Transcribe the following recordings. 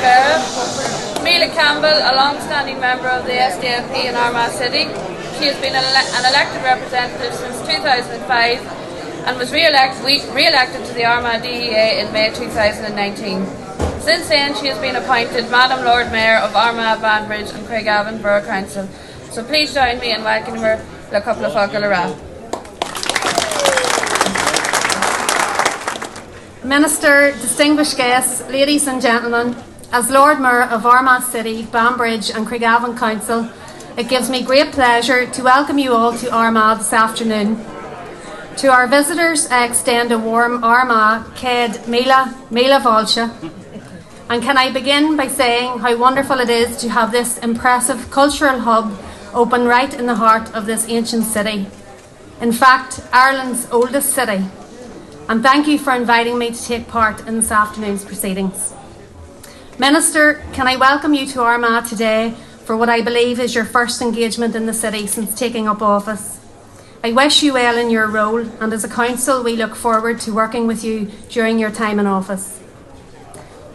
Ardmhéara. Mealla Campbell, a long-standing member of the SDLP in Armagh City. She has been an elected representative since 2005 and was re-elected to the Armagh DEA in May 2019. Since then, she has been appointed Madam Lord Mayor of Armagh, Banbridge and Craigavon Borough Council. So please join me in welcoming her le couple of Foggalera. Minister, distinguished guests, ladies and gentlemen, as Lord Mayor of Armagh City, Banbridge and Craigavon Council, it gives me great pleasure to welcome you all to Armagh this afternoon. To our visitors, I extend a warm Armagh Céad Mealla Bhailte. And can I begin by saying how wonderful it is to have this impressive cultural hub open right in the heart of this ancient city. In fact, Ireland's oldest city. And thank you for inviting me to take part in this afternoon's proceedings. Minister, can I welcome you to Armagh today for what I believe is your first engagement in the city since taking up office. I wish you well in your role, and as a council we look forward to working with you during your time in office.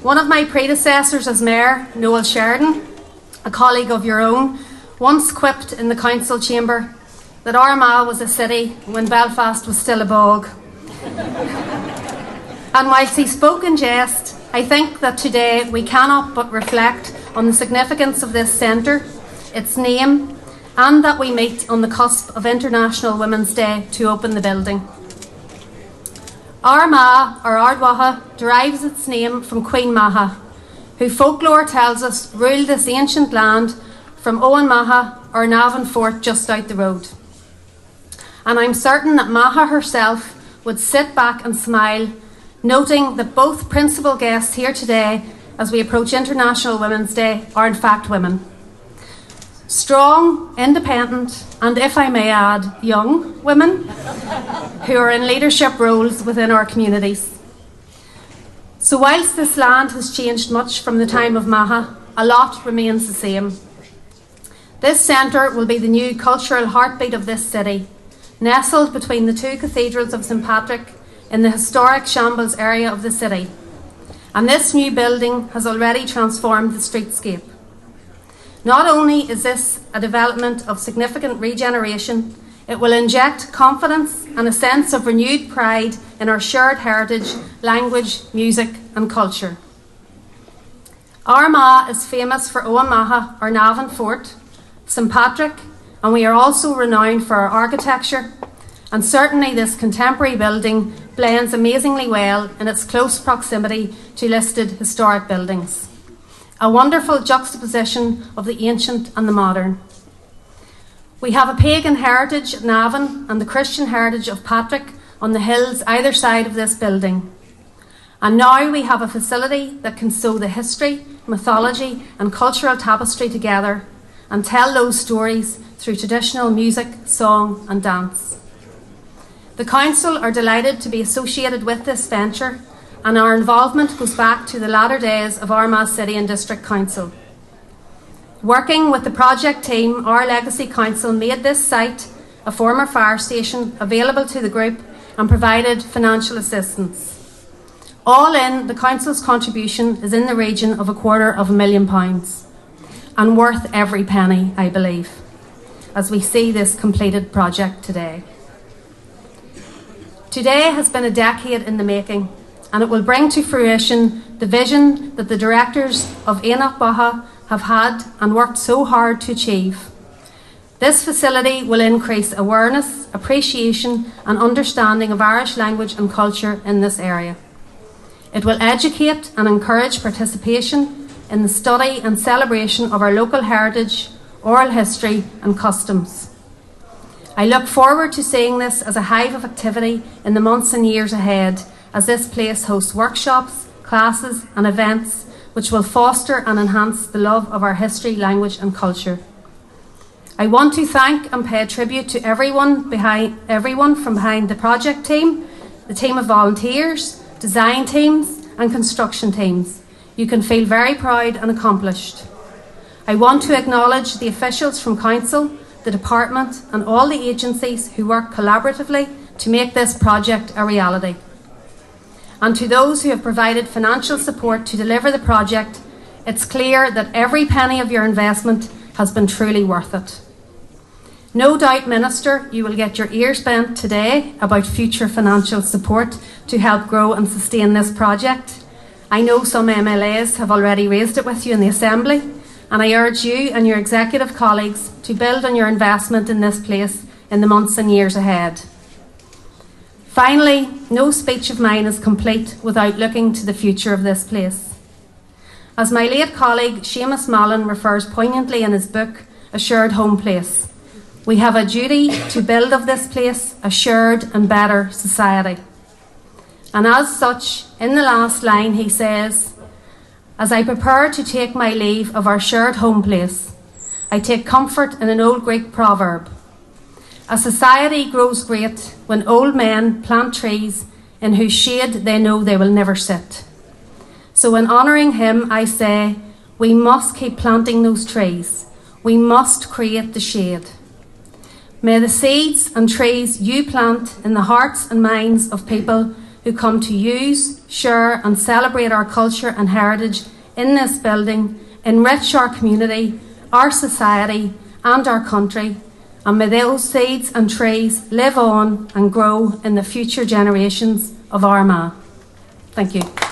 One of my predecessors as Mayor, Noel Sheridan, a colleague of your own, once quipped in the council chamber that Armagh was a city when Belfast was still a bog. And whilst he spoke in jest, I think that today we cannot but reflect on the significance of this centre, its name, and that we meet on the cusp of International Women's Day to open the building. Armagh, or Ardmhéara, derives its name from Queen Macha, who folklore tells us ruled this ancient land from Aonach Mhacha, or Navan Fort just out the road. And I'm certain that Macha herself would sit back and smile, noting that both principal guests here today, as we approach International Women's Day, are in fact women. Strong, independent, and if I may add, young women who are in leadership roles within our communities. So whilst this land has changed much from the time of Macha, a lot remains the same. This centre will be the new cultural heartbeat of this city, nestled between the two cathedrals of St Patrick in the historic Shambles area of the city. And this new building has already transformed the streetscape. Not only is this a development of significant regeneration, it will inject confidence and a sense of renewed pride in our shared heritage, language, music and culture. Armagh is famous for Aonach Mhacha, or Navan Fort, St Patrick, and we are also renowned for our architecture, and certainly this contemporary building blends amazingly well in its close proximity to listed historic buildings. A wonderful juxtaposition of the ancient and the modern. We have a pagan heritage at Navan and the Christian heritage of Patrick on the hills either side of this building. And now we have a facility that can sew the history, mythology and cultural tapestry together and tell those stories through traditional music, song and dance. The Council are delighted to be associated with this venture, and our involvement goes back to the latter days of Armagh City and District Council. Working with the project team, our Legacy Council made this site, a former fire station, available to the group and provided financial assistance. All in, the Council's contribution is in the region of £250,000 and worth every penny, I believe, as we see this completed project today. Today has been a decade in the making, and it will bring to fruition the vision that the directors of Aonach Mhacha have had and worked so hard to achieve. This facility will increase awareness, appreciation and understanding of Irish language and culture in this area. It will educate and encourage participation in the study and celebration of our local heritage, oral history and customs. I look forward to seeing this as a hive of activity in the months and years ahead, as this place hosts workshops, classes and events which will foster and enhance the love of our history, language and culture. I want to thank and pay tribute to everyone from behind the project team, the team of volunteers, design teams and construction teams. You can feel very proud and accomplished. I want to acknowledge the officials from Council, the Department and all the agencies who work collaboratively to make this project a reality. And to those who have provided financial support to deliver the project, it's clear that every penny of your investment has been truly worth it. No doubt, Minister, you will get your ears bent today about future financial support to help grow and sustain this project. I know some MLAs have already raised it with you in the Assembly, and I urge you and your executive colleagues to build on your investment in this place in the months and years ahead. Finally, no speech of mine is complete without looking to the future of this place. As my late colleague Seamus Mallon refers poignantly in his book, A Shared Home Place, we have a duty to build of this place a shared and better society. And as such, in the last line he says, "As I prepare to take my leave of our shared home place, I take comfort in an old Greek proverb. A society grows great when old men plant trees in whose shade they know they will never sit. So in honouring him, I say, we must keep planting those trees. We must create the shade. May the seeds and trees you plant in the hearts and minds of people who come to use, share and celebrate our culture and heritage in this building enrich our community, our society and our country, and may those seeds and trees live on and grow in the future generations of Armagh." Thank you.